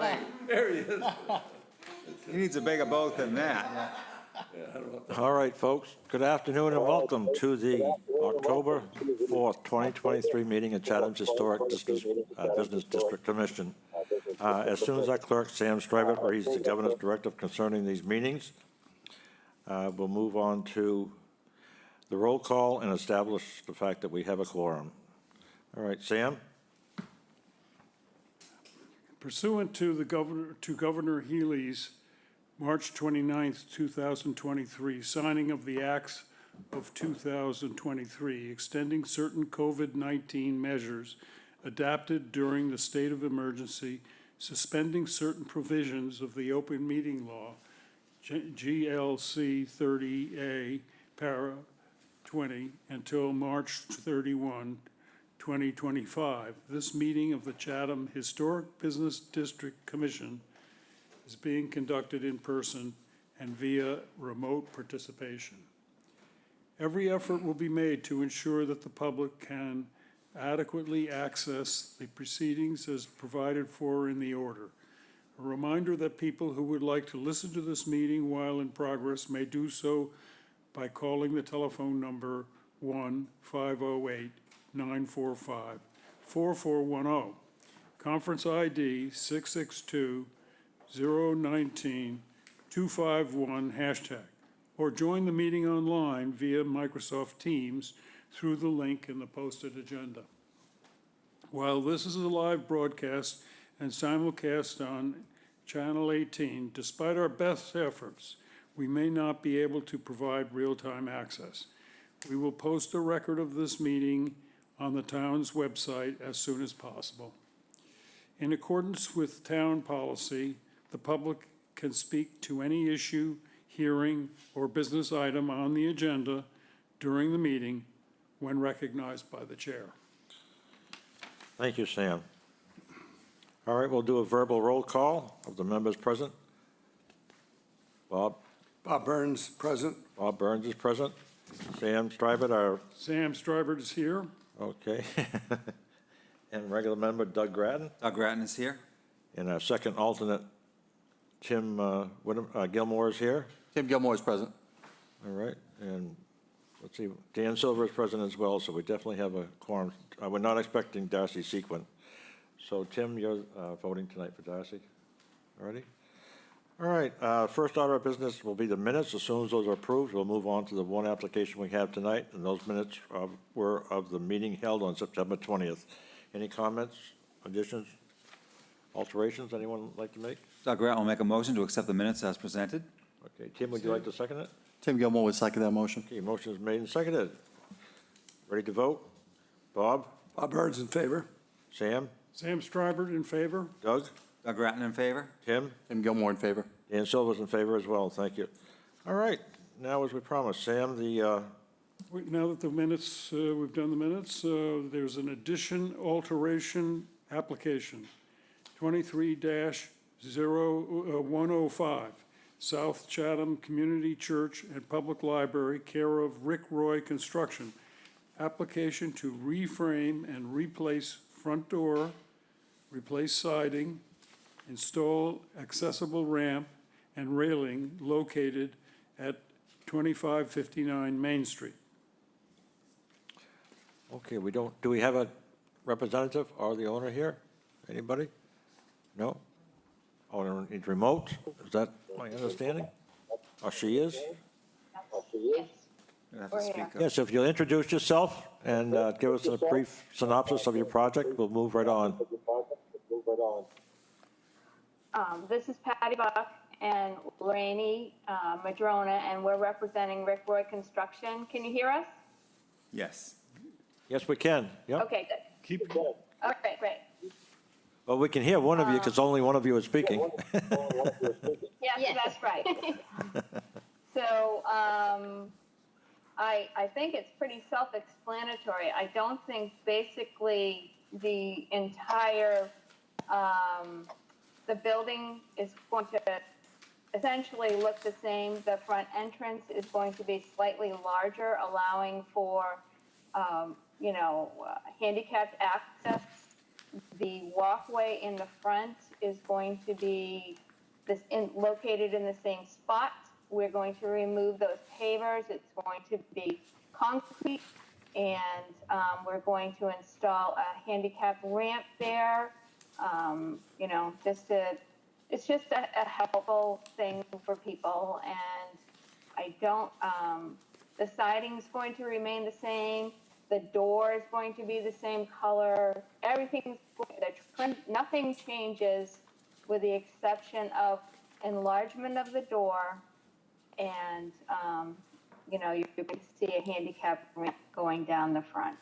There he is. He needs a bigger boat than that. All right, folks, good afternoon and welcome to the October 4th, 2023 meeting of Chatham's Historic Business District Commission. As soon as our clerk, Sam Strivett, reads the governor's directive concerning these meetings, we'll move on to the roll call and establish the fact that we have a quorum. All right, Sam? Pursuant to Governor Healy's March 29th, 2023, signing of the Acts of 2023, extending certain COVID-19 measures adapted during the state of emergency, suspending certain provisions of the open meeting law, GLC 30A, para 20, until March 31, 2025. This meeting of the Chatham Historic Business District Commission is being conducted in person and via remote participation. Every effort will be made to ensure that the public can adequately access the proceedings as provided for in the order. A reminder that people who would like to listen to this meeting while in progress may do so by calling the telephone number 1-508-945-4410. Conference ID 662-019-251 #, or join the meeting online via Microsoft Teams through the link in the posted agenda. While this is a live broadcast and simulcast on Channel 18, despite our best efforts, we may not be able to provide real-time access. We will post a record of this meeting on the town's website as soon as possible. In accordance with town policy, the public can speak to any issue, hearing, or business item on the agenda during the meeting when recognized by the chair. Thank you, Sam. All right, we'll do a verbal roll call of the members present. Bob? Bob Burns, present. Bob Burns is present. Sam Strivett, our, Sam Stribert is here. okay. And regular member Doug Grattan. Doug Grattan is here. And our second alternate, Tim Gilmore is here. Tim Gilmore is present. All right, and let's see, Dan Silver is present as well, so we definitely have a quorum. We're not expecting Darcy Sequin. So Tim, you're voting tonight for Darcy. All righty? All right, first order of business will be the minutes. As soon as those are approved, we'll move on to the one application we have tonight, and those minutes were of the meeting held on September 20th. Any comments, additions, alterations anyone would like to make? Doug Grattan will make a motion to accept the minutes as presented. Okay, Tim, would you like to second it? Tim Gilmore would second that motion. Okay, motion is made and seconded. Ready to vote? Bob? Bob Burns in favor. Sam? Sam Stribert in favor. Doug? Doug Grattan in favor. Tim? Tim Gilmore in favor. Dan Silver's in favor as well, thank you. All right, now as we promised, Sam, Now that the minutes, we've done the minutes, there's an addition alteration application, 23-105, South Chatham Community Church and Public Library, care of Rick Roy Construction. Application to reframe and replace front door, replace siding, install accessible ramp and railing located at 2559 Main Street. okay, do we have a representative or the owner here? Anybody? No? Owner is remote, is that my understanding? Or she is? You have to speak up. Yes, if you'll introduce yourself and give us a brief synopsis of your project, we'll move right on. This is Patty Buck and Lorraine Madrona, and we're representing Rick Roy Construction. Can you hear us? Yes. Yes, we can, yep. Okay, good. Keep it going. Okay, great. Well, we can hear one of you because only one of you is speaking. Yes, that's right. So I think it's pretty self-explanatory. I don't think basically the entire the building is going to essentially look the same. The front entrance is going to be slightly larger, allowing for, handicapped access. The walkway in the front is going to be located in the same spot. We're going to remove those pavers. It's going to be concrete, and we're going to install a handicap ramp there. You know, it's just a helpful thing for people, and I don't, the siding's going to remain the same, the door is going to be the same color, everything's, nothing changes with the exception of enlargement of the door, and, you know, you can see a handicap ramp going down the front,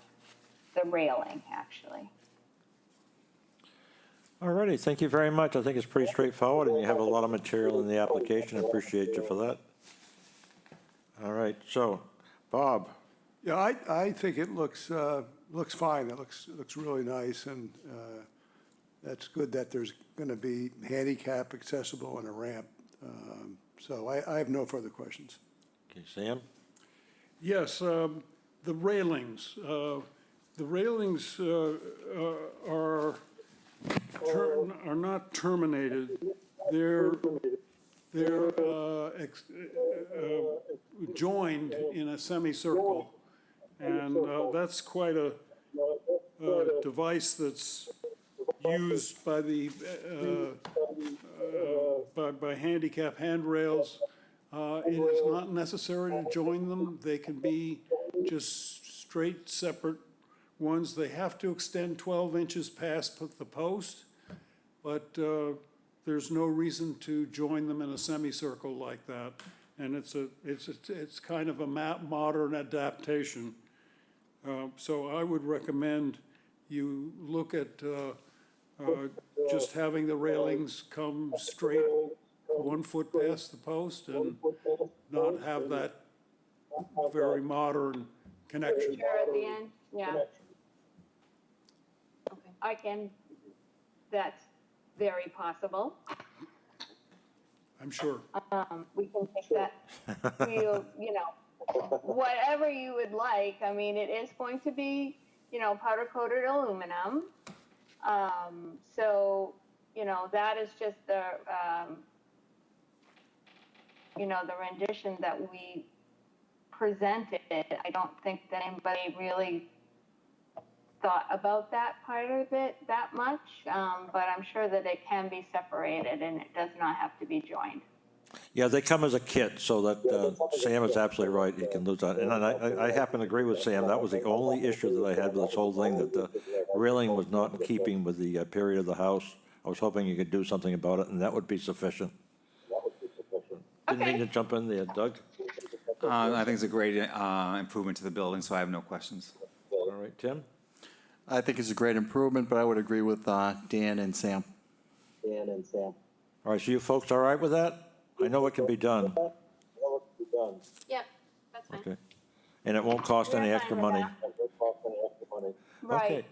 the railing, actually. All righty, thank you very much. I think it's pretty straightforward, and you have a lot of material in the application. I appreciate you for that. All right, so, Bob, Yeah, I think it looks fine. It looks really nice, and that's good that there's going to be handicap accessible and a ramp. So I have no further questions. okay, Sam? Yes, the railings. The railings are not terminated. They're joined in a semicircle, and that's quite a device that's used by the by handicap handrails. It is not necessary to join them. They can be just straight, separate ones. They have to extend 12 inches past the post, but there's no reason to join them in a semicircle like that. And it's kind of a modern adaptation. So I would recommend you look at just having the railings come straight 1 foot past the post and not have that very modern connection. Sure, at the end, yeah. Okay. That's very possible. I'm sure. We can take that, you know, whatever you would like. I mean, it is going to be, you know, powder coated aluminum. So, you know, that is just the, you know, the rendition that we presented. I don't think that anybody really thought about that part of it that much, but I'm sure that it can be separated and it does not have to be joined. Yeah, they come as a kit, so that Sam is absolutely right. You can lose that. And I happen to agree with Sam. That was the only issue that I had with this whole thing, that the railing was not in keeping with the period of the house. I was hoping you could do something about it, and that would be sufficient. Didn't mean to jump in there, Doug. I think it's a great improvement to the building, so I have no questions. All right, Tim? I think it's a great improvement, but I would agree with Dan and Sam. All right, so you folks all right with that? I know it can be done. Yep, that's fine. Okay. And it won't cost any We're extra fine with money. that. Right. Okay.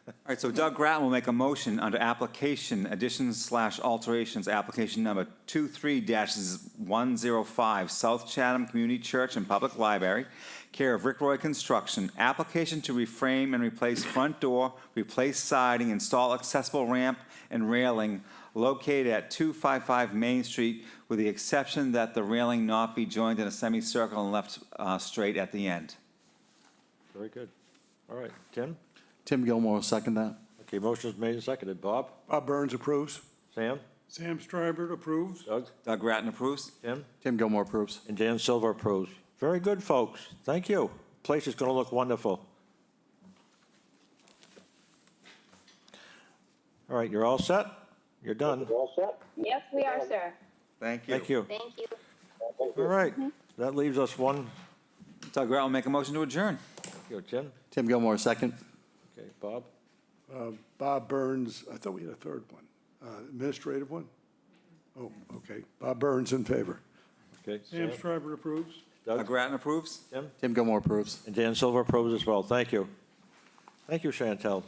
All right, so Doug Grattan will make a motion under application additions/alterations, application number 23-105, South Chatham Community Church and Public Library, care of Rick Roy Construction, application to reframe and replace front door, replace siding, install accessible ramp and railing located at 255 Main Street, with the exception that the railing not be joined in a semicircle and left straight at the end. Very good. All right, Tim? Tim Gilmore will second that. Okay, motion's made and seconded. Bob? Bob Burns approves. Sam? Sam Stryber approves. Doug? Doug Grattan approves. Tim? Tim Gilmore approves. And Dan Silver approves. Very good, folks. Thank you. Place is going to look wonderful. All right, you're all set? You're done? Yes, we are, sir. Thank you. Thank you. Thank you. All right, that leaves us one. Doug Grattan will make a motion to adjourn. Yo, Tim? Tim Gilmore, second. Okay, Bob? Bob Burns, I thought we had a third one. Administrative one? Oh, okay. Bob Burns in favor. Okay, Sam Sam? Stryber approves. Doug Doug? Grattan approves. Tim? Tim Gilmore approves. And Dan Silver approves as well. Thank you. Thank you, Chantel.